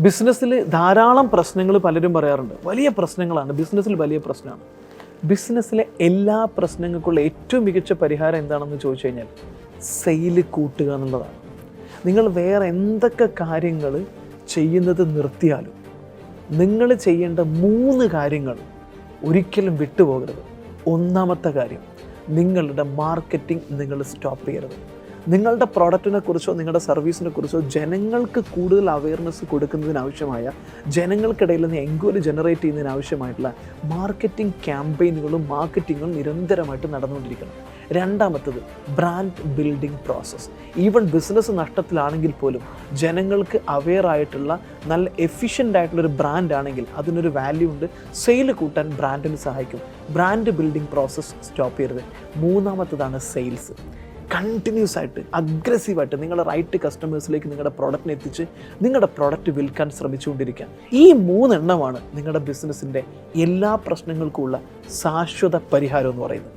ബിസിനസ്സിൽ ധാരാളം പ്രശ്നങ്ങൾ പലരും പറയാറുണ്ട്. വലിയ പ്രശ്നങ്ങളാണ് ബിസിനസ്സിൽ, വലിയ പ്രശ്നമാണ്. ബിസിനസ്സിലെ എല്ലാ പ്രശ്നങ്ങൾക്കുള്ള ഏറ്റവും മികച്ച പരിഹാരം എന്താണെന്ന് ചോദിച്ചു കഴിഞ്ഞാൽ സെയിൽ കൂട്ടുക എന്നുള്ളതാണ്. നിങ്ങൾ വേറെ എന്തൊക്കെ കാര്യങ്ങൾ ചെയ്യുന്നത് നിർത്തിയാലും നിങ്ങൾ ചെയ്യേണ്ട 3 കാര്യങ്ങൾ ഒരിക്കലും വിട്ടുപോകരുത്. ഒന്നാമത്തെ കാര്യം, നിങ്ങളുടെ മാർക്കറ്റിംഗ് നിങ്ങൾ സ്റ്റോപ്പ് ചെയ്യരുത്. നിങ്ങളുടെ പ്രോഡക്റ്റിനെ കുറിച്ചോ നിങ്ങളുടെ സർവീസിനെ കുറിച്ചോ ജനങ്ങൾക്ക് കൂടുതൽ അവയർനെസ് കൊടുക്കുന്നതിനാവശ്യമായ, ജനങ്ങൾക്കിടയിൽ നിന്ന് എൻക്വയറി ജനറേറ്റ് ചെയ്യുന്നതിനാവശ്യമായിട്ടുള്ള മാർക്കറ്റിംഗ് ക്യാമ്പയിനുകളും മാർക്കറ്റിങ്ങും നിരന്തരമായിട്ട് നടന്നുകൊണ്ടിരിക്കണം. രണ്ടാമത്തത്, brand building process. Even business നഷ്ടത്തിലാണെങ്കിൽ പോലും ജനങ്ങൾക്ക് അവെയർ ആയിട്ടുള്ള നല്ല എഫിഷ്യൻ്റ് ആയിട്ടുള്ളൊരു ബ്രാൻഡ് ആണെങ്കിൽ അതിനൊരു വാല്യൂ ഉണ്ട്. സെയിൽ കൂട്ടാൻ ബ്രാൻഡിന് സഹായിക്കും. ബ്രാൻഡ് ബിൽഡിംഗ് പ്രോസസ്സ് സ്റ്റോപ്പ് ചെയ്യരുത്. മൂന്നാമത്തതാണ് സെയിൽസ്. കണ്ടിന്യൂസ് ആയിട്ട് അഗ്രസീവായിട്ട് നിങ്ങളുടെ റൈറ്റ് കസ്റ്റമേഴ്സിലേക്ക് നിങ്ങളുടെ പ്രോഡക്റ്റിനെ എത്തിച്ച് നിങ്ങളുടെ പ്രോഡക്റ്റ് വിൽക്കാൻ ശ്രമിച്ചുകൊണ്ടിരിക്കുക. ഈ 3 എണ്ണമാണ് നിങ്ങളുടെ ബിസിനസ്സിൻ്റെ എല്ലാ പ്രശ്നങ്ങൾക്കുമുള്ള ശാശ്വത പരിഹാരം എന്ന് പറയുന്നത്.